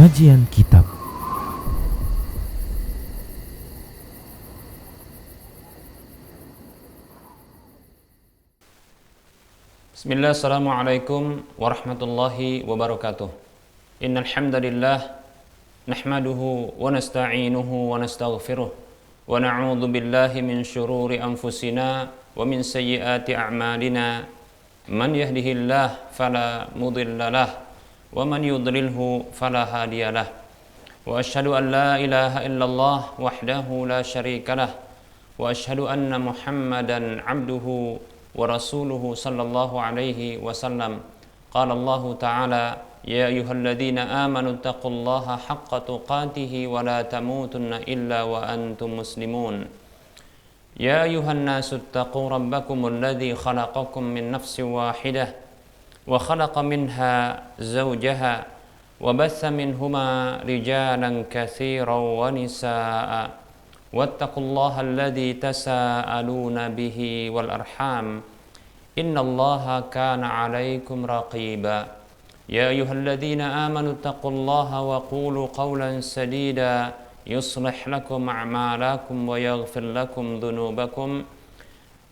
Kajian Kitab. Bismillah, assalamualaikum warahmatullahi wabarakatuh. Innal hamdalillah nahmaduhu wa nasta'inuhu wa nastaghfiruh wa na'udzu billahi min syururi anfusina wa min sayyiati a'malina. Man yahdihillah fala mudhillalah wa man yudlilhu fala hadiyalah. Wa asyhadu an la ilaha illallah wahdahu la syarikalah wa asyhadu anna Muhammadan 'abduhu wa rasuluhu sallallahu alaihi wasallam. Qala Allah ta'ala, ya ayyuhalladzina amanu taqullaha haqqa tuqatih wa la tamutunna illa wa antum muslimun. Ya ayyuhan nasu taqu rabbakumul ladzi khalaqakum min nafsin wahidah wa khalaqa minha zawjaha wa batha minhuma rijalan katsiran wa nisaa'a wattaqullaha alladzi tasaaluna bihi wal arham innallaha kana 'alaikum raqiba. Ya ayyuhalladzina amanu taqullaha wa qulu qawlan sadida yuslih lakum a'malakum wa yaghfir lakum dhunubakum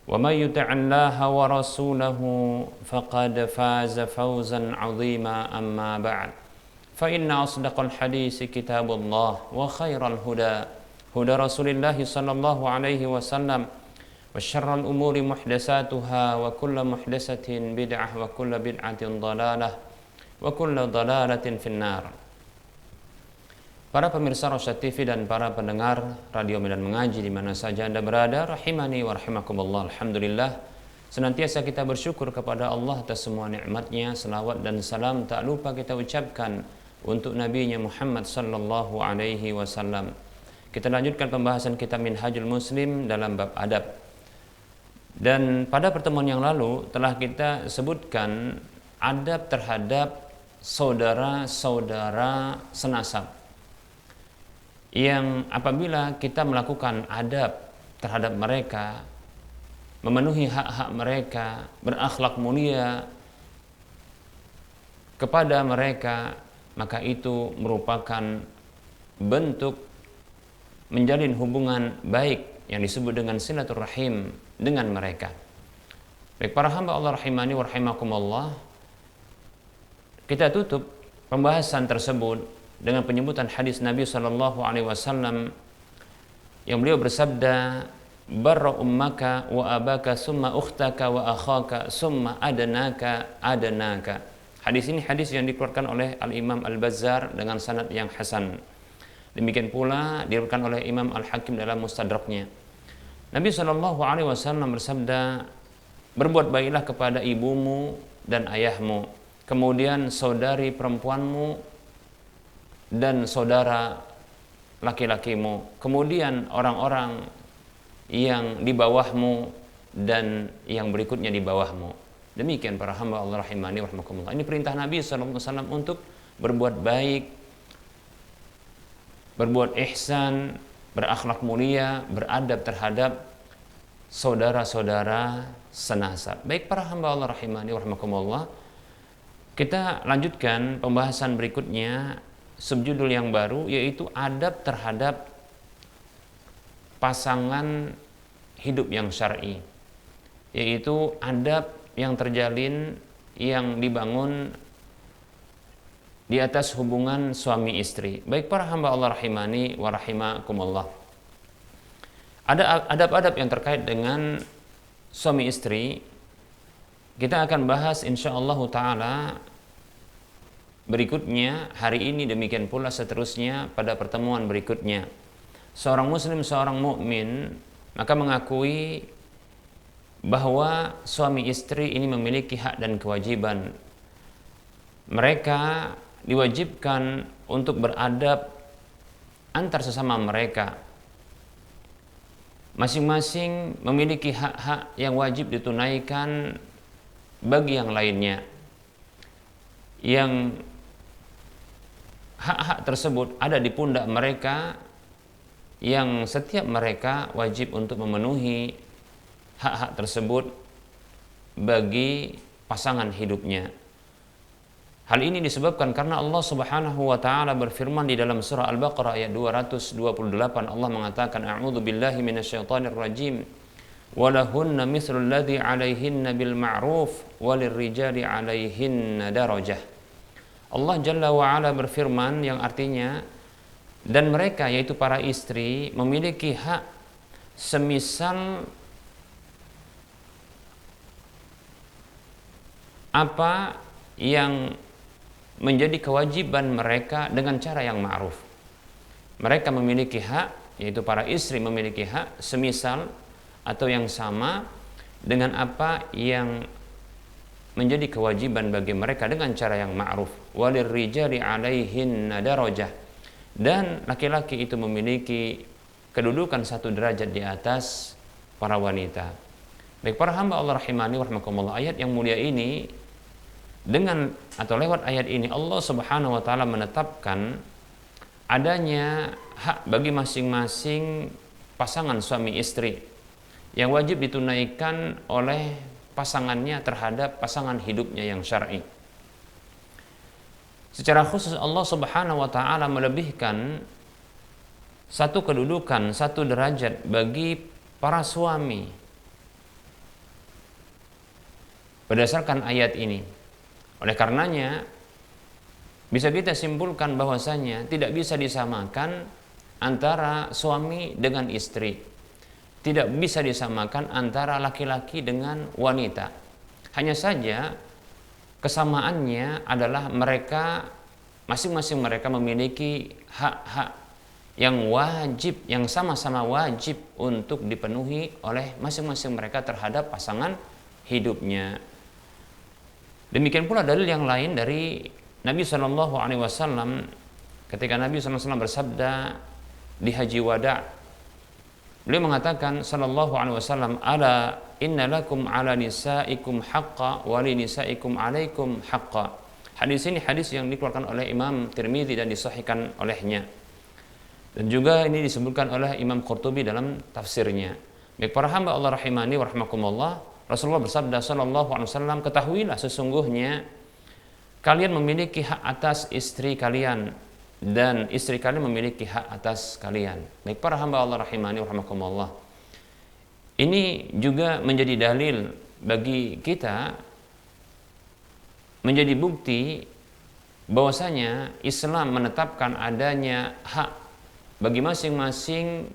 wa may yuti'illaha wa rasulahu faqad faza fawzan 'azima. Amma ba'd, fa inna asdaqal hadisi kitabullah wa khairal huda huda Rasulillah sallallahu alaihi wasallam wa syarrul umuri muhdatsatuha wa kullu muhdatsatin bid'ah wa kullu bid'atin dhalalah wa kullu dhalalatin finnar. Para pemirsa Rosyad TV dan para pendengar Radio Medan Mengaji di mana saja Anda berada, rahimani wa rahimakumullah. Alhamdulillah, senantiasa kita bersyukur kepada Allah atas semua nikmat-Nya. Selawat dan salam tak lupa kita ucapkan untuk Nabi-Nya Muhammad sallallahu alaihi wasallam. Kita lanjutkan pembahasan kitab Minhajul Muslim dalam bab adab. Dan pada pertemuan yang lalu telah kita sebutkan adab terhadap saudara-saudara senasab, yang apabila kita melakukan adab terhadap mereka, memenuhi hak-hak mereka, berakhlak mulia kepada mereka, maka itu merupakan bentuk menjalin hubungan baik yang disebut dengan silaturahim dengan mereka. Baik para hamba Allah rahimani wa rahimakumullah, kita tutup pembahasan tersebut dengan penyebutan hadis Nabi sallallahu alaihi wasallam yang beliau bersabda, barra ummaka wa abaka summa ukhtaka wa akhaka summa adanaka adanaka. Hadis ini hadis yang dikeluarkan oleh Al-Imam Al-Bazzar dengan sanad yang hasan. Demikian pula diriwayatkan oleh Imam Al-Hakim dalam Mustadraknya. Nabi sallallahu alaihi wasallam bersabda, berbuat baiklah kepada ibumu dan ayahmu, kemudian saudari perempuanmu dan saudara laki-lakimu, kemudian orang-orang yang di bawahmu dan yang berikutnya di bawahmu. Demikian para hamba Allah rahimani wa rahimakumullah. Ini perintah Nabi sallallahu alaihi wasallam untuk berbuat baik, berbuat ihsan, berakhlak mulia, beradab terhadap saudara-saudara senasab. Baik para hamba Allah rahimani wa rahimakumullah, kita lanjutkan pembahasan berikutnya, subjudul yang baru, yaitu adab terhadap pasangan hidup yang syar'i, yaitu adab yang terjalin, yang dibangun di atas hubungan suami istri. Baik para hamba Allah rahimani wa rahimakumullah, ada adab-adab yang terkait dengan suami istri. Kita akan bahas insyaallah ta'ala berikutnya hari ini, demikian pula seterusnya pada pertemuan berikutnya. Seorang muslim, seorang mukmin, maka mengakui bahwa suami istri ini memiliki hak dan kewajiban. Mereka diwajibkan untuk beradab antar sesama mereka. Masing-masing memiliki hak-hak yang wajib ditunaikan bagi yang lainnya, yang hak-hak tersebut ada di pundak mereka, yang setiap mereka wajib untuk memenuhi hak-hak tersebut bagi pasangan hidupnya. Hal ini disebabkan karena Allah Subhanahu wa taala berfirman di dalam surah Al-Baqarah ayat 228, Allah mengatakan a'udzu billahi minasyaitonir rajim walahunna mithlul ladzi 'alaihinna bil ma'ruf walirrijali 'alaihinna darajah. Allah Jalla wa Ala berfirman yang artinya, dan mereka yaitu para istri memiliki hak semisal apa yang menjadi kewajiban mereka dengan cara yang ma'ruf. Mereka memiliki hak, yaitu para istri memiliki hak semisal atau yang sama dengan apa yang menjadi kewajiban bagi mereka dengan cara yang ma'ruf. Walirrijali 'alaihinna darajah. Dan laki-laki itu memiliki kedudukan satu derajat di atas para wanita. Baik para hamba Allah rahimani wa rahmakumullah, ayat yang mulia ini dengan atau lewat ayat ini Allah Subhanahu wa taala menetapkan adanya hak bagi masing-masing pasangan suami istri yang wajib ditunaikan oleh pasangannya terhadap pasangan hidupnya yang syar'i. Secara khusus Allah Subhanahu wa taala melebihkan satu kedudukan, satu derajat bagi para suami berdasarkan ayat ini. Oleh karenanya bisa kita simpulkan bahwasanya tidak bisa disamakan antara suami dengan istri. Tidak bisa disamakan antara laki-laki dengan wanita. Hanya saja kesamaannya adalah mereka masing-masing mereka memiliki hak-hak yang wajib, yang sama-sama wajib untuk dipenuhi oleh masing-masing mereka terhadap pasangan hidupnya. Demikian pula dalil yang lain dari Nabi Shallallahu Alaihi Wasallam ketika Nabi SAW bersabda di Haji Wada, beliau mengatakan Shallallahu Alaihi Wasallam, ala inna lakum ala nisaikum haqqa wa li nisaikum alaikum haqqa. Hadis ini hadis yang dikeluarkan oleh Imam Tirmidzi dan disahihkan olehnya, dan juga ini disebutkan oleh Imam Qurtubi dalam tafsirnya. Baik para hamba Allah rahimani wa rahmakumullah, Rasulullah bersabda sallallahu alaihi wasallam, ketahuilah sesungguhnya kalian memiliki hak atas istri kalian dan istri kalian memiliki hak atas kalian. Baik para hamba Allah rahimani wa rahmakumullah, ini juga menjadi dalil bagi kita, menjadi bukti bahwasanya Islam menetapkan adanya hak bagi masing-masing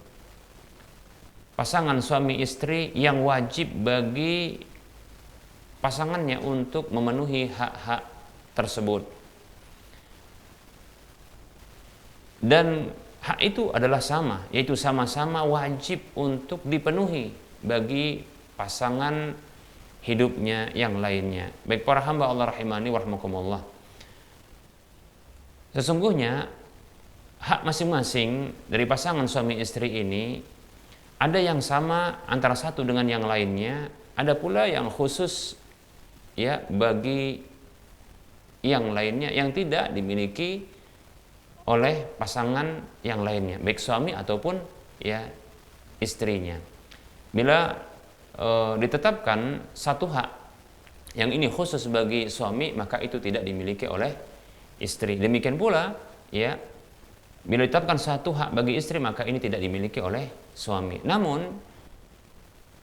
pasangan suami istri yang wajib bagi pasangannya untuk memenuhi hak-hak tersebut. Dan hak itu adalah sama, yaitu sama-sama wajib untuk dipenuhi bagi pasangan hidupnya yang lainnya. Baik para hamba Allah rahimani wa rahmakumullah, sesungguhnya hak masing-masing dari pasangan suami istri ini ada yang sama antara satu dengan yang lainnya, ada pula yang khusus ya bagi yang lainnya yang tidak dimiliki oleh pasangan yang lainnya, baik suami ataupun ya istrinya. Bila ditetapkan satu hak yang ini khusus bagi suami, maka itu tidak dimiliki oleh istri. Demikian pula ya, bila ditetapkan satu hak bagi istri, maka ini tidak dimiliki oleh suami. Namun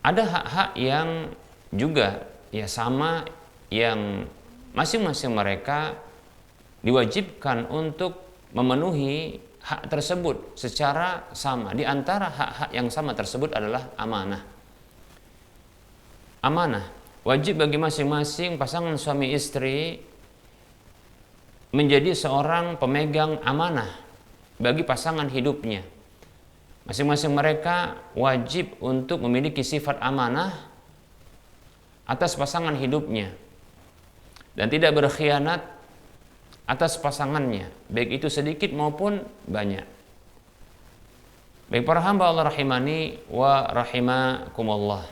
ada hak-hak yang juga ya sama, yang masing-masing mereka diwajibkan untuk memenuhi hak tersebut secara sama. Di antara hak-hak yang sama tersebut adalah amanah. Amanah wajib bagi masing-masing pasangan suami istri menjadi seorang pemegang amanah bagi pasangan hidupnya. Masing-masing mereka wajib untuk memiliki sifat amanah atas pasangan hidupnya dan tidak berkhianat atas pasangannya, baik itu sedikit maupun banyak. Baik para hamba Allah rahimani wa rahimakumullah,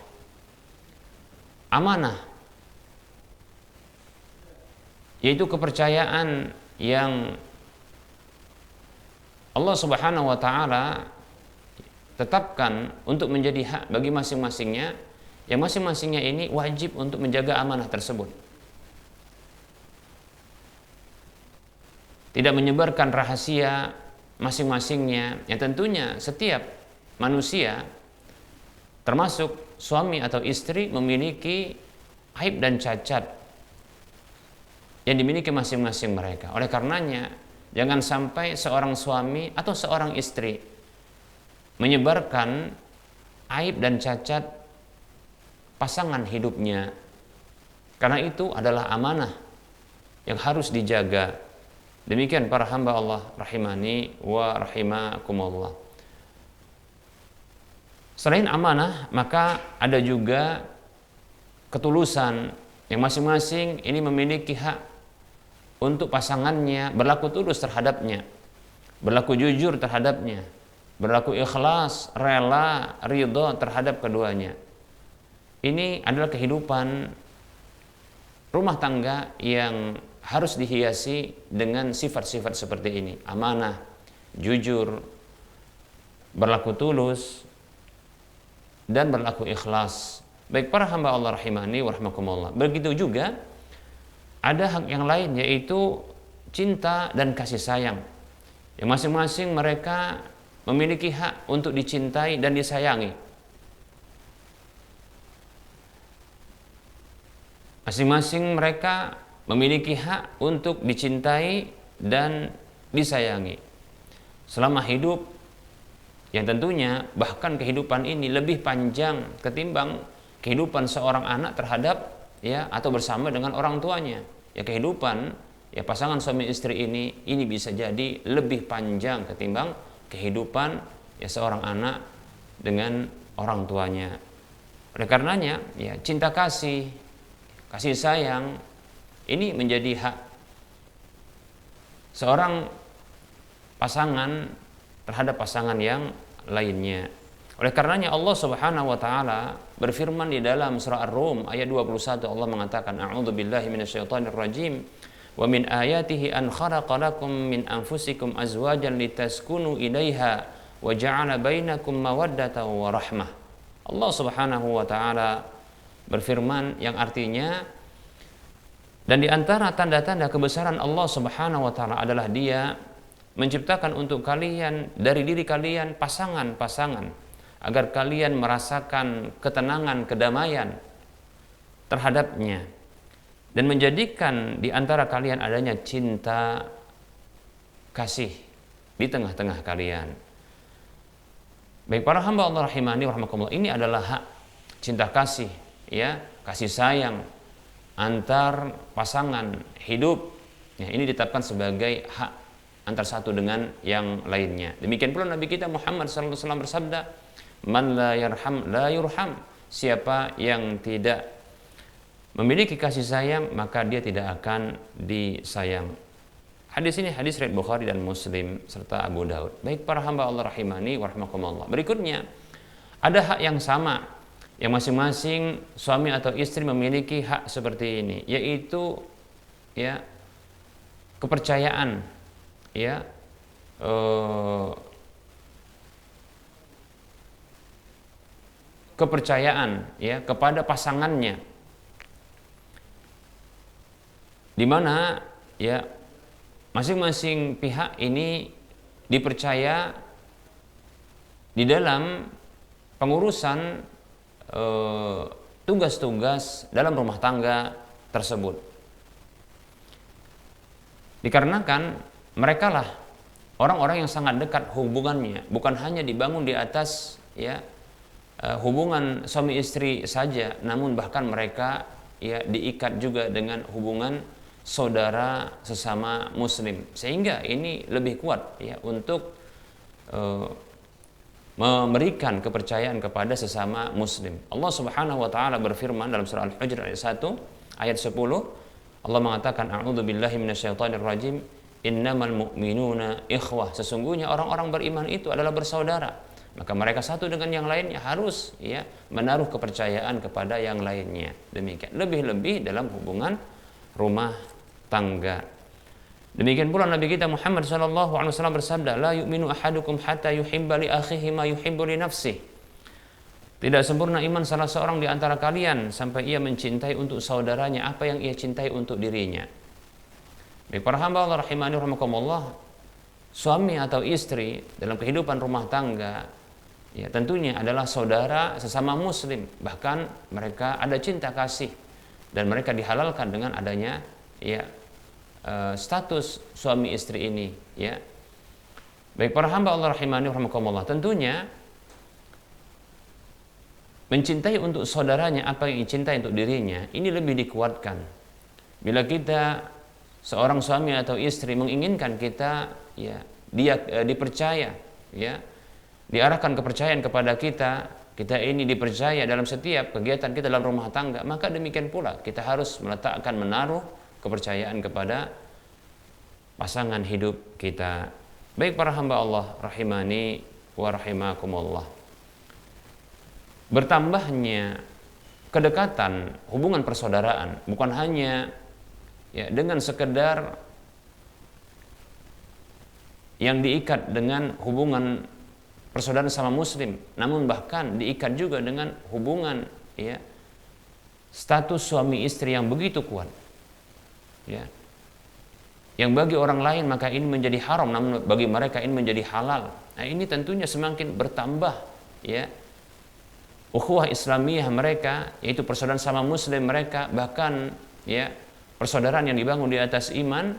amanah yaitu kepercayaan yang Allah Subhanahu wa taala tetapkan untuk menjadi hak bagi masing-masingnya, yang masing-masingnya ini wajib untuk menjaga amanah tersebut. tidak menyebarkan rahasia masing-masingnya. Yang tentunya setiap manusia, termasuk suami atau istri, memiliki aib dan cacat yang dimiliki masing-masing mereka. Oleh karenanya, jangan sampai seorang suami atau seorang istri menyebarkan aib dan cacat pasangan hidupnya, karena itu adalah amanah yang harus dijaga. Demikian para hamba Allah rahimani wa rahimakumullah. Selain amanah, maka ada juga ketulusan yang masing-masing ini memiliki hak untuk pasangannya berlaku tulus terhadapnya, berlaku jujur terhadapnya, berlaku ikhlas, rela, ridho terhadap keduanya. Ini adalah kehidupan rumah tangga yang harus dihiasi dengan sifat-sifat seperti ini: amanah, jujur, berlaku tulus, dan berlaku ikhlas. Baik para hamba Allah rahimani wa rahimakumullah. Begitu juga ada hak yang lain, yaitu cinta dan kasih sayang. Yang masing-masing mereka memiliki hak untuk dicintai dan disayangi. Masing-masing mereka memiliki hak untuk dicintai dan disayangi selama hidup, yang tentunya bahkan kehidupan ini lebih panjang ketimbang kehidupan seorang anak terhadap atau bersama dengan orang tuanya. Ya, kehidupan pasangan suami istri ini bisa jadi lebih panjang ketimbang kehidupan seorang anak dengan orang tuanya. Oleh karenanya, cinta kasih sayang ini menjadi hak seorang pasangan terhadap pasangan yang lainnya. Oleh karenanya Allah Subhanahu wa taala berfirman di dalam surah Ar-Rum ayat 21, Allah mengatakan, a'udzubillahi minasyaitonir rajim, wa min ayatihi an khalaqa lakum min anfusikum azwajan litaskunu ilaiha wa ja'ala bainakum mawaddatan wa rahmah. Allah Subhanahu wa taala berfirman yang artinya, dan di antara tanda-tanda kebesaran Allah Subhanahu wa taala adalah Dia menciptakan untuk kalian dari diri kalian pasangan-pasangan agar kalian merasakan ketenangan, kedamaian terhadapnya, dan menjadikan di antara kalian adanya cinta kasih di tengah-tengah kalian. Baik para hamba Allah rahimani wa rahimakumullah, ini adalah hak cinta kasih, kasih sayang antar pasangan hidup. Ini ditetapkan sebagai hak antar satu dengan yang lainnya. Demikian pula Nabi kita Muhammad SAW bersabda, man la yarham la yurham. Siapa yang tidak memiliki kasih sayang, maka dia tidak akan disayang. Hadis ini hadis riwayat Bukhari dan Muslim serta Abu Daud. Baik para hamba Allah rahimani wa rahimakumullah. Berikutnya, ada hak yang sama yang masing-masing suami atau istri memiliki hak seperti ini, yaitu kepercayaan, kepercayaan kepada pasangannya, di mana masing-masing pihak ini dipercaya di dalam pengurusan tugas-tugas dalam rumah tangga tersebut. Dikarenakan mereka lah orang-orang yang sangat dekat hubungannya, bukan hanya dibangun di atas hubungan suami istri saja, namun bahkan mereka diikat juga dengan hubungan saudara sesama muslim, sehingga ini lebih kuat untuk memberikan kepercayaan kepada sesama muslim. Allah Subhanahu wa taala berfirman dalam surah Al-Hujurat ayat 1 ayat 10, Allah mengatakan, a'udzubillahi minasyaitonir rajim, innamal mu'minuna ikhwah. Sesungguhnya orang-orang beriman itu adalah bersaudara. Maka mereka satu dengan yang lainnya harus menaruh kepercayaan kepada yang lainnya. Demikian. Lebih-lebih dalam hubungan rumah tangga. Demikian pula Nabi kita Muhammad SAW bersabda, la yu'minu ahadukum hatta yuhibba li akhihi ma yuhibbu li nafsihi. Tidak sempurna iman salah seorang di antara kalian sampai ia mencintai untuk saudaranya apa yang ia cintai untuk dirinya. Baik para hamba Allah rahimani rahimakumullah, suami atau istri dalam kehidupan rumah tangga ya tentunya adalah saudara sesama muslim, bahkan mereka ada cinta kasih dan mereka dihalalkan dengan adanya ya status suami istri ini ya. Baik para hamba Allah rahimani rahimakumullah, tentunya mencintai untuk saudaranya apa yang dicintai untuk dirinya ini lebih dikuatkan bila kita seorang suami atau istri menginginkan kita ya dia dipercaya ya, diarahkan kepercayaan kepada kita ini dipercaya dalam setiap kegiatan kita dalam rumah tangga, maka demikian pula kita harus meletakkan, menaruh kepercayaan kepada pasangan hidup kita. Baik para hamba Allah rahimani wa rahimakumullah, bertambahnya kedekatan hubungan persaudaraan bukan hanya ya dengan sekedar yang diikat dengan hubungan persaudaraan sama muslim, namun bahkan diikat juga dengan hubungan ya status suami istri yang begitu kuat ya, yang bagi orang lain maka ini menjadi haram, namun bagi mereka ini menjadi halal. Nah ini tentunya semakin bertambah ya ukhuwah Islamiyah mereka, yaitu persaudaraan sama muslim mereka, bahkan ya persaudaraan yang dibangun di atas iman,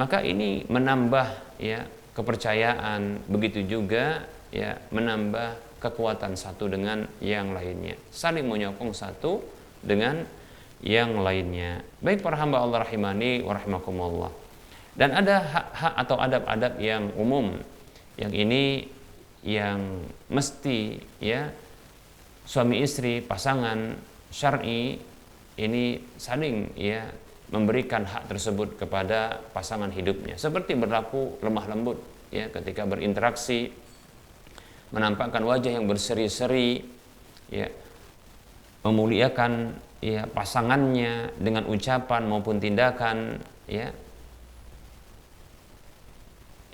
maka ini menambah ya kepercayaan, begitu juga ya menambah kekuatan satu dengan yang lainnya, saling menyokong satu dengan yang lainnya. Baik para hamba Allah rahimani wa rahimakumullah, dan ada hak-hak atau adab-adab yang umum yang ini yang mesti ya suami istri pasangan syar'i ini saling ya memberikan hak tersebut kepada pasangan hidupnya, seperti berlaku lemah lembut ya ketika berinteraksi, menampakkan wajah yang berseri-seri ya, memuliakan ya pasangannya dengan ucapan maupun tindakan ya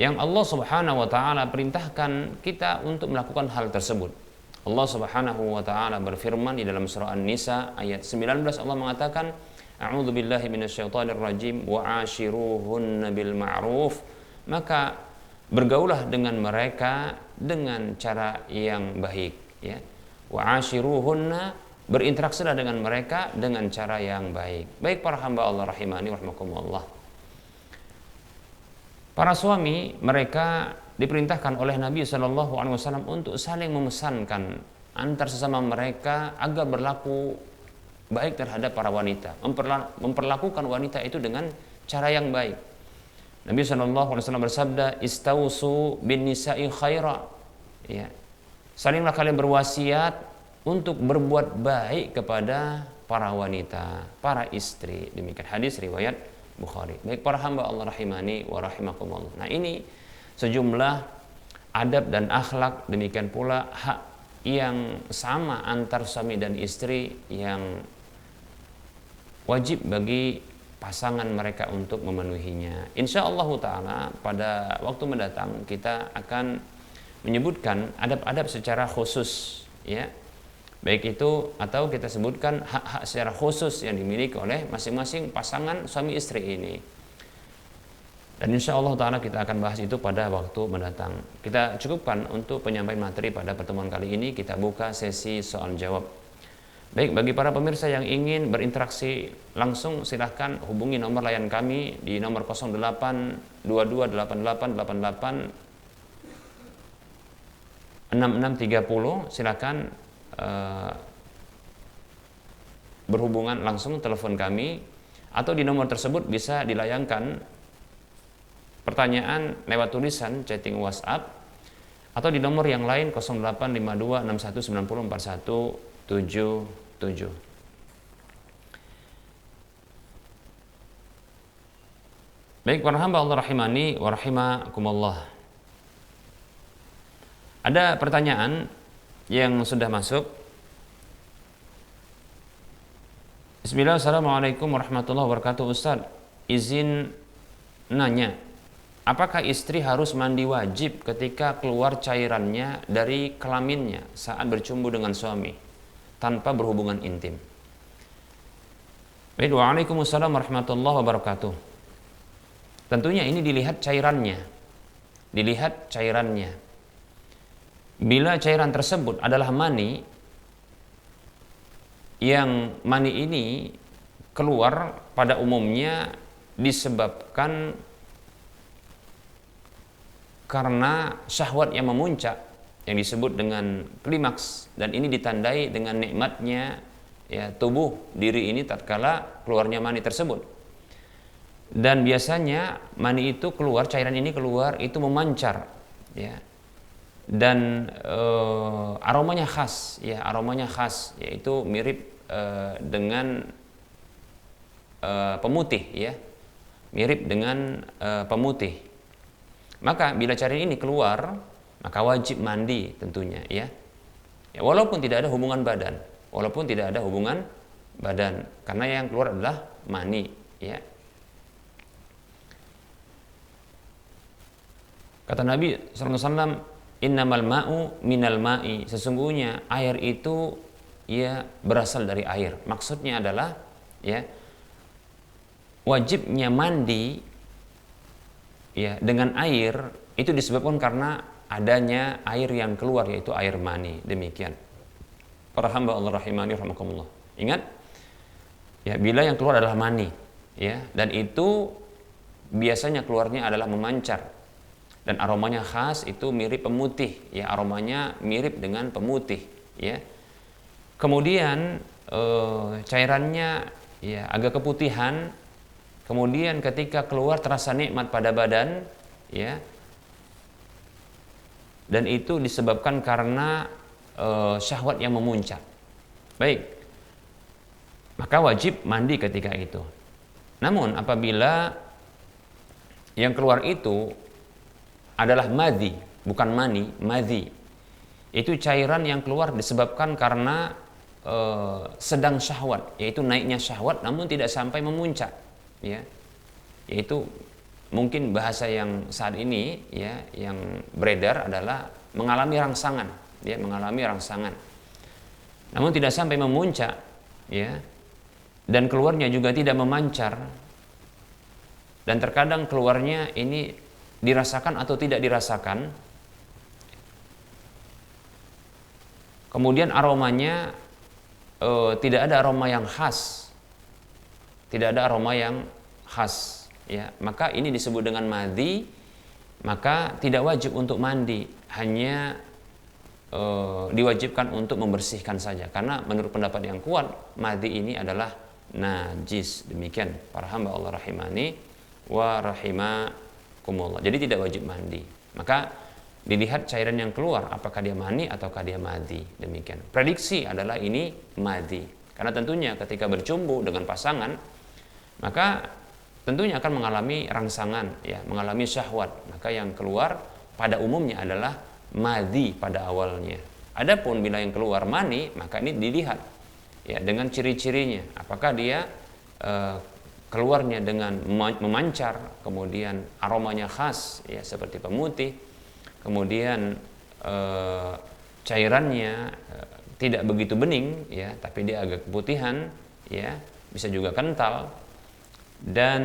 yang Allah Subhanahu wa taala perintahkan kita untuk melakukan hal tersebut. Allah Subhanahu wa taala berfirman di dalam surah An-Nisa ayat 19, Allah mengatakan, A'udzu billahi minasyaitonir rajim wa 'ashiruhunna bil ma'ruf, maka bergaulah dengan mereka dengan cara yang baik ya. Wa 'ashiruhunna, berinteraksilah dengan mereka dengan cara yang baik. Baik para hamba Allah rahimani rahimakumullah, para suami mereka diperintahkan oleh Nabi SAW untuk saling memesankan antar sesama mereka agar berlaku baik terhadap para wanita, memperlakukan wanita itu dengan cara yang baik. Nabi SAW bersabda, istausu bin nisa'i khaira ya, salinglah kalian berwasiat untuk berbuat baik kepada para wanita, para istri. Demikian hadis riwayat Bukhari. Baik para hamba Allah rahimani wa rahimakumullah, nah ini sejumlah adab dan akhlak, demikian pula hak yang sama antar suami dan istri yang wajib bagi pasangan mereka untuk memenuhinya. Insya Allah Ta'ala pada waktu mendatang kita akan menyebutkan adab-adab secara khusus ya, baik itu atau kita sebutkan hak-hak secara khusus yang dimiliki oleh masing-masing pasangan suami istri ini. Dan insya Allah Ta'ala kita akan bahas itu pada waktu mendatang. Kita cukupkan untuk penyampaian materi pada pertemuan kali ini. Kita buka sesi soal jawab. Baik, bagi para pemirsa yang ingin berinteraksi langsung, silahkan hubungi nomor layan kami di nomor 082288886630. Silahkan berhubungan langsung, telepon kami, atau di nomor tersebut bisa dilayangkan pertanyaan lewat tulisan chatting WhatsApp, atau di nomor yang lain 085261904177. Baik para hamba Allah rahimani wa rahimakumullah, ada pertanyaan yang sudah masuk. Bismillah, assalamualaikum warahmatullahi wabarakatuh. Ustaz, izin nanya, apakah istri harus mandi wajib ketika keluar cairannya dari kelaminnya saat bercumbu dengan suami tanpa berhubungan intim? Waalaikumsalam warahmatullahi wabarakatuh. tentunya ini dilihat cairannya. Dilihat cairannya. Bila cairan tersebut adalah mani, yang mani ini keluar pada umumnya disebabkan karena syahwat yang memuncak yang disebut dengan klimaks, dan ini ditandai dengan nikmatnya ya tubuh diri ini tatkala keluarnya mani tersebut. Dan biasanya mani itu keluar, cairan ini keluar itu memancar ya, dan aromanya khas ya, aromanya khas, yaitu mirip dengan pemutih ya, mirip dengan pemutih. Maka bila cairan ini keluar, maka wajib mandi tentunya ya. Ya, walaupun tidak ada hubungan badan, walaupun tidak ada hubungan badan, karena yang keluar adalah mani ya. Kata Nabi SAW, innamal ma'u minal ma'i, sesungguhnya air itu ya berasal dari air. Maksudnya adalah ya, wajibnya mandi ya dengan air itu disebabkan karena adanya air yang keluar, yaitu air mani. Demikian para hamba Allah rahimani rahimakumullah. Ingat ya, bila yang keluar adalah mani ya, dan itu biasanya keluarnya adalah memancar dan aromanya khas, itu mirip pemutih ya, aromanya mirip dengan pemutih ya. Kemudian cairannya ya agak keputihan. Kemudian ketika keluar terasa nikmat pada badan ya, dan itu disebabkan karena syahwat yang memuncak. Baik, maka wajib mandi ketika itu. Namun apabila yang keluar itu adalah madhi, bukan mani, madhi, itu cairan yang keluar disebabkan karena sedang syahwat, yaitu naiknya syahwat namun tidak sampai memuncak ya, yaitu mungkin bahasa yang saat ini ya yang beredar adalah mengalami rangsangan ya, mengalami rangsangan namun tidak sampai memuncak ya, dan keluarnya juga tidak memancar, dan terkadang keluarnya ini dirasakan atau tidak dirasakan. Kemudian aromanya tidak ada aroma yang khas, tidak ada aroma yang khas ya, maka ini disebut dengan madhi. Maka tidak wajib untuk mandi, hanya diwajibkan untuk membersihkan saja, karena menurut pendapat yang kuat madhi ini adalah najis. Demikian para hamba Allah rahimani wa rahimakumullah. Jadi tidak wajib mandi, maka dilihat cairan yang keluar apakah dia mani ataukah dia madhi. Demikian. Prediksi adalah ini madhi, karena tentunya ketika bercumbu dengan pasangan maka tentunya akan mengalami rangsangan ya, mengalami syahwat, maka yang keluar pada umumnya adalah madhi pada awalnya. Adapun bila yang keluar mani, maka ini dilihat ya dengan ciri-cirinya, apakah dia keluarnya dengan memancar, kemudian aromanya khas ya seperti pemutih, kemudian cairannya tidak begitu bening ya, tapi dia agak keputihan ya, bisa juga kental. Dan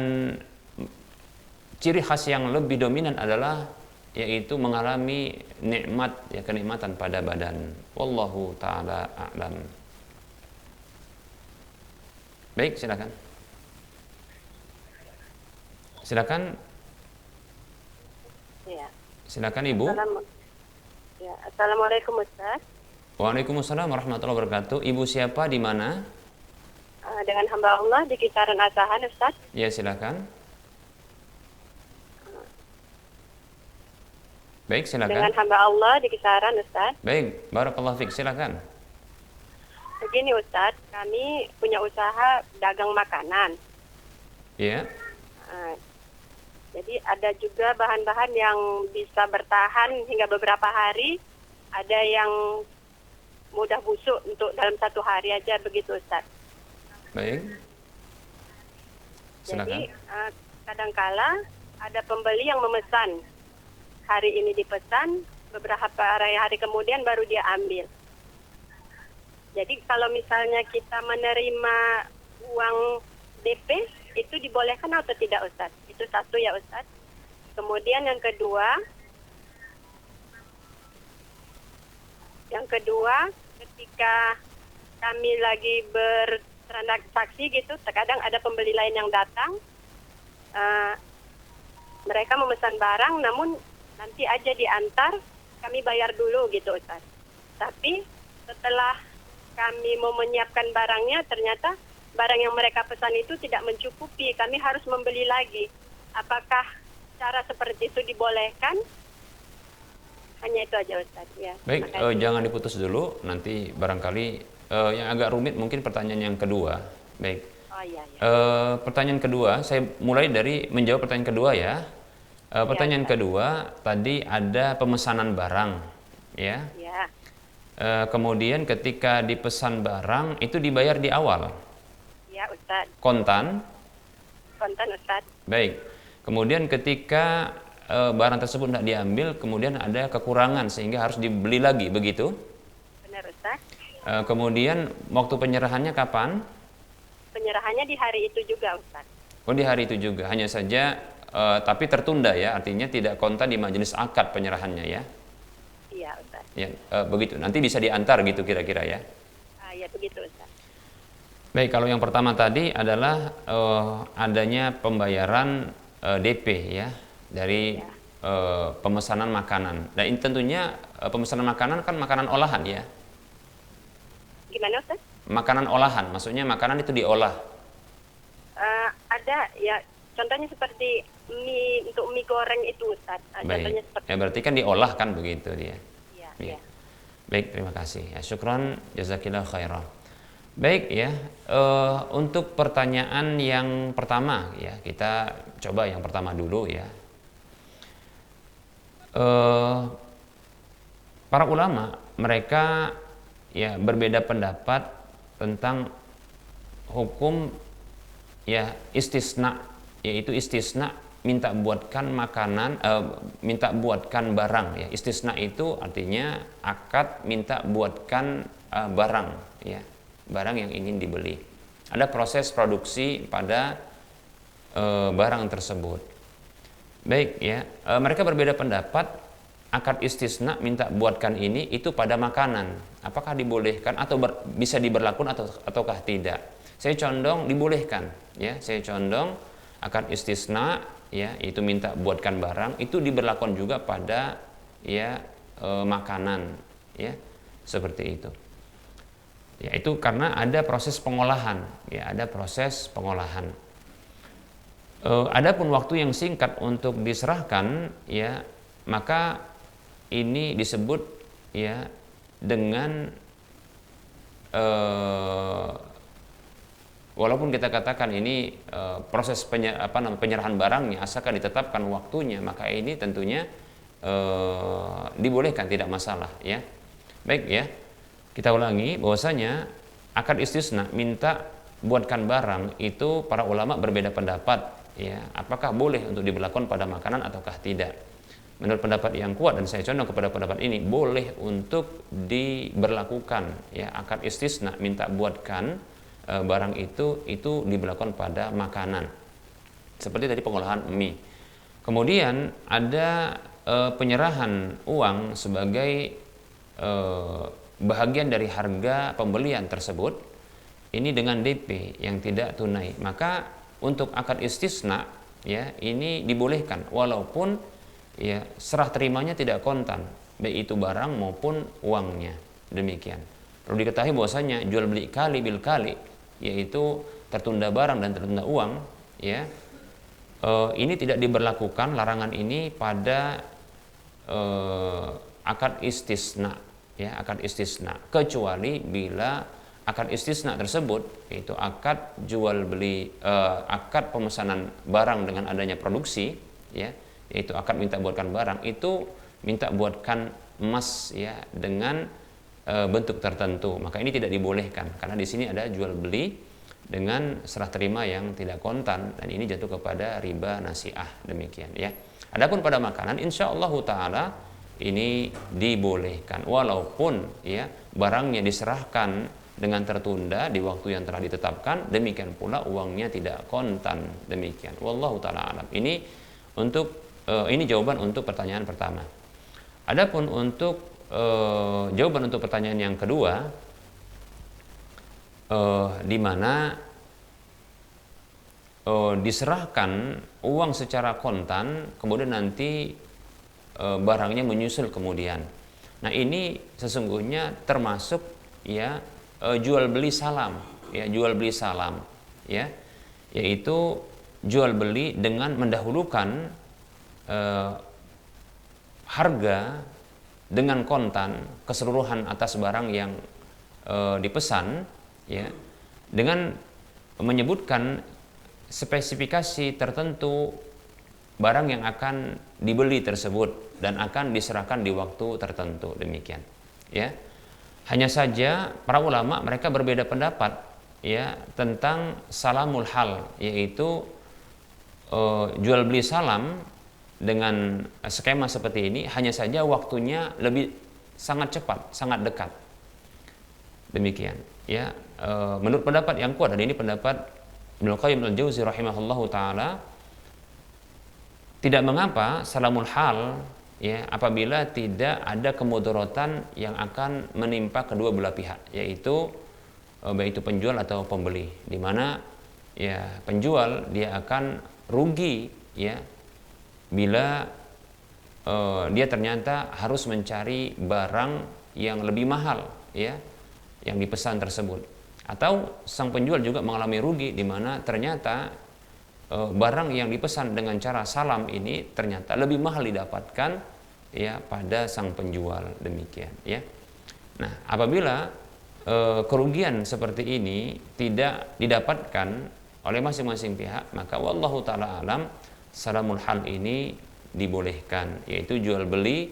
ciri khas yang lebih dominan adalah yaitu mengalami nikmat ya, kenikmatan pada badan. Wallahu taala a'lam. Baik, silakan. Silakan. Ya. Silakan Ibu. Ya, Assalamualaikum Ustaz. Waalaikumsalam warahmatullahi wabarakatuh. Ibu siapa, di mana? Dengan hamba Allah di kisaran Asahan Ustaz. Ya, silakan. Baik, silakan. Dengan hamba Allah di kisaran Ustaz. Baik, barakallahu fiik, silakan. Begini Ustaz, kami punya usaha dagang makanan. Ya. Jadi ada juga bahan-bahan yang bisa bertahan hingga beberapa hari, ada yang mudah busuk untuk dalam 1 hari aja, begitu Ustaz. Baik. Silakan. Jadi kadangkala ada pembeli yang memesan, hari ini dipesan, beberapa hari kemudian baru dia ambil. Jadi kalau misalnya kita menerima uang DP itu dibolehkan atau tidak Ustaz? Itu satu ya Ustaz. Kemudian yang kedua, ketika kami lagi bertransaksi gitu, terkadang ada pembeli lain yang datang, mereka memesan barang, namun nanti aja diantar, kami bayar dulu gitu Ustaz. Tapi setelah kami mau menyiapkan barangnya, ternyata barang yang mereka pesan itu tidak mencukupi, kami harus membeli lagi. Apakah cara seperti itu dibolehkan? Hanya itu aja Ustaz. Ya, Baik, jangan diputus dulu, nanti barangkali yang agak rumit mungkin pertanyaan yang kedua. Baik. Oh iya. Pertanyaan kedua, saya mulai dari menjawab pertanyaan kedua ya. Pertanyaan kedua, tadi ada pemesanan barang, ya. Ya. Kemudian ketika dipesan barang itu dibayar di awal. Ya Ustaz. Kontan. Kontan Ustaz. Baik. Kemudian ketika barang tersebut tidak diambil, kemudian ada kekurangan sehingga harus dibeli lagi, begitu? Benar Ustaz. Kemudian waktu penyerahannya kapan? Penyerahannya di hari itu juga Ustaz. Oh, di hari itu juga, hanya saja tapi tertunda ya, artinya tidak kontan di majelis akad penyerahannya ya? Iya Ustaz. Ya, begitu. Nanti bisa diantar gitu kira-kira ya? Ya begitu Ustaz. Baik, kalau yang pertama tadi adalah adanya pembayaran DP ya dari pemesanan makanan. Dan ini tentunya pemesanan makanan kan makanan olahan ya? Gimana Ustaz? Makanan olahan, maksudnya makanan itu diolah. Ada ya, contohnya seperti untuk mie goreng itu Ustaz. Contohnya Baik, seperti ya berarti kan diolah kan begitu dia. Iya. Ya. Ya. Baik, terima kasih. Ya, syukron, jazakillah khairan. Baik ya, untuk pertanyaan yang pertama ya, kita coba yang pertama dulu ya. Para ulama mereka ya berbeda pendapat tentang hukum ya istisna, yaitu istisna minta buatkan makanan, minta buatkan barang ya. Istisna itu artinya akad minta buatkan barang ya, barang yang ingin dibeli. Ada proses produksi pada barang tersebut. Baik ya, mereka berbeda pendapat. Akad istisna minta buatkan ini itu pada makanan, apakah dibolehkan atau bisa diberlakukan ataukah tidak? Saya condong dibolehkan ya, saya condong akad istisna ya, itu minta buatkan barang itu diberlakukan juga pada ya makanan ya, seperti itu. Ya, itu karena ada proses pengolahan ya, ada proses pengolahan. Adapun waktu yang singkat untuk diserahkan ya, maka ini disebut ya dengan walaupun kita katakan ini proses penyerahan barangnya asalkan ditetapkan waktunya, maka ini tentunya dibolehkan, tidak masalah ya. Baik ya, kita ulangi bahwasanya akad istisna minta buatkan barang itu para ulama berbeda pendapat ya, apakah boleh untuk diberlakukan pada makanan ataukah tidak. Menurut pendapat yang kuat, dan saya condong kepada pendapat ini, boleh untuk diberlakukan ya, akad istisna minta buatkan barang itu diberlakukan pada makanan seperti tadi pengolahan mie. Kemudian ada penyerahan uang sebagai bahagian dari harga pembelian tersebut, ini dengan DP yang tidak tunai. Maka untuk akad istisna ya, ini dibolehkan walaupun ya serah terimanya tidak kontan, baik itu barang maupun uangnya. Demikian. Perlu diketahui bahwasanya jual beli kali bil kali, yaitu tertunda barang dan tertunda uang ya, ini tidak diberlakukan larangan ini pada akad istisna ya, akad istisna, kecuali bila akad istisna tersebut yaitu akad jual beli, akad pemesanan barang dengan adanya produksi ya, yaitu akad minta buatkan barang, itu minta buatkan emas ya dengan bentuk tertentu, maka ini tidak dibolehkan karena di sini ada jual beli dengan serah terima yang tidak kontan, dan ini jatuh kepada riba nasiah. Demikian ya. Adapun pada makanan, insyaallah taala ini dibolehkan walaupun ya barangnya diserahkan dengan tertunda di waktu yang telah ditetapkan, demikian pula uangnya tidak kontan. Demikian. Wallahu taala alam. Ini jawaban untuk pertanyaan pertama. Adapun untuk jawaban untuk pertanyaan yang kedua, di mana diserahkan uang secara kontan, kemudian nanti barangnya menyusul kemudian. Nah, ini sesungguhnya termasuk ya jual beli salam, ya, yaitu jual beli dengan mendahulukan harga dengan kontan keseluruhan atas barang yang dipesan, ya, dengan menyebutkan spesifikasi tertentu barang yang akan dibeli tersebut dan akan diserahkan di waktu tertentu. Demikian, ya. Hanya saja para ulama mereka berbeda pendapat, ya, tentang salamul hal, yaitu jual beli salam dengan skema seperti ini. Hanya saja waktunya lebih sangat cepat, sangat dekat. Demikian, ya. Menurut pendapat yang kuat, dan ini pendapat Ibnu Qayyim al-Jauzi rahimahullahu taala, tidak mengapa salamul hal, ya, apabila tidak ada kemudaratan yang akan menimpa kedua belah pihak, yaitu baik itu penjual atau pembeli, di mana ya penjual dia akan rugi, ya, bila dia ternyata harus mencari barang yang lebih mahal, ya, yang dipesan tersebut. Atau sang penjual juga mengalami rugi di mana ternyata barang yang dipesan dengan cara salam ini ternyata lebih mahal didapatkan, ya, pada sang penjual. Demikian, ya. Nah, apabila kerugian seperti ini tidak didapatkan oleh masing-masing pihak, maka wallahu taala alam salamul hal ini dibolehkan, yaitu jual beli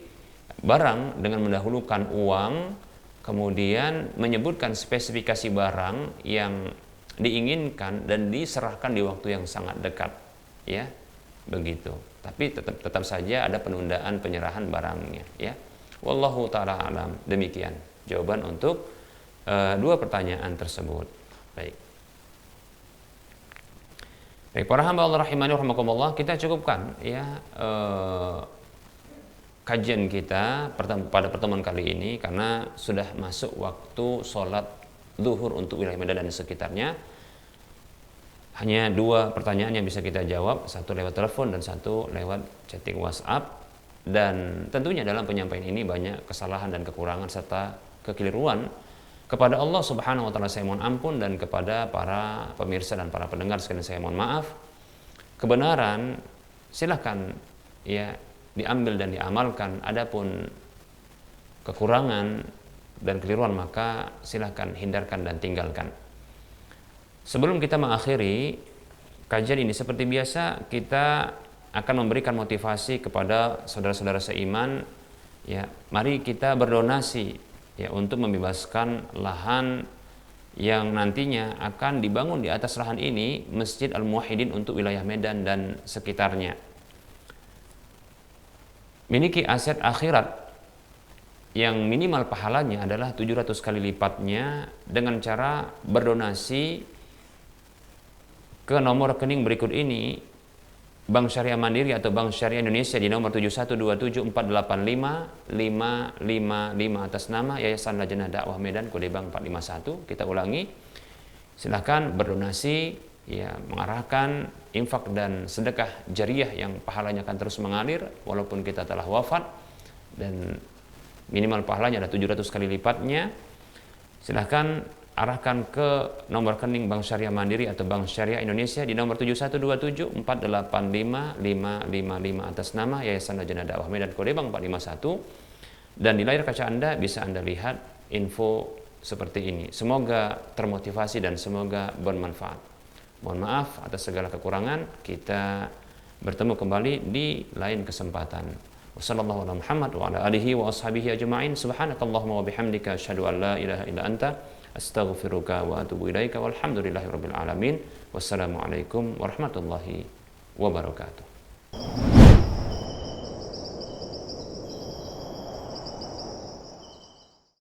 barang dengan mendahulukan uang, kemudian menyebutkan spesifikasi barang yang diinginkan dan diserahkan di waktu yang sangat dekat, ya, begitu. Tapi tetap saja ada penundaan penyerahan barangnya, ya. Wallahu taala alam. Demikian jawaban untuk dua pertanyaan tersebut. Baik. Baik, para hamba Allah rahimani rahimakumullah, kita cukupkan, ya, kajian kita pada pertemuan kali ini karena sudah masuk waktu sholat zuhur untuk wilayah Medan dan sekitarnya. Hanya dua pertanyaan yang bisa kita jawab, satu lewat telepon dan satu lewat chatting WhatsApp. Dan tentunya dalam penyampaian ini banyak kesalahan dan kekurangan serta kekeliruan. Kepada Allah Subhanahu wa taala saya mohon ampun, dan kepada para pemirsa dan para pendengar sekalian saya mohon maaf. Kebenaran silahkan, ya, diambil dan diamalkan. Adapun kekurangan dan keliruan maka silahkan hindarkan dan tinggalkan. Sebelum kita mengakhiri kajian ini, seperti biasa kita akan memberikan motivasi kepada saudara-saudara seiman, ya, mari kita berdonasi, ya, untuk membebaskan lahan yang nantinya akan dibangun di atas lahan ini Masjid Al-Muwahhidin untuk wilayah Medan dan sekitarnya. Miliki aset akhirat yang minimal pahalanya adalah 700 kali lipatnya dengan cara berdonasi ke nomor rekening berikut ini: Bank Syariah Mandiri atau Bank Syariah Indonesia di nomor 7127485555 atas nama Yayasan Lajnah Dakwah Medan, kode bank 451. Kita ulangi, silahkan berdonasi, ya, mengarahkan infak dan sedekah jariah yang pahalanya akan terus mengalir walaupun kita telah wafat, dan minimal pahalanya ada 700 kali lipatnya. Silahkan arahkan ke nomor rekening Bank Syariah Mandiri atau Bank Syariah Indonesia di nomor 7127485555 atas nama Yayasan Lajnah Dakwah Medan, kode bank 451. Dan di layar kaca Anda bisa Anda lihat info seperti ini. Semoga termotivasi dan semoga bermanfaat. Mohon maaf atas segala kekurangan. Kita bertemu kembali di lain kesempatan. Wassallallahu ala Muhammad wa ala alihi wa ashabihi ajma'in. Subhanakallahumma wa bihamdika asyhadu an la ilaha illa anta astaghfiruka wa atubu ilaika walhamdulillahi rabbil alamin. Wassalamualaikum warahmatullahi wabarakatuh.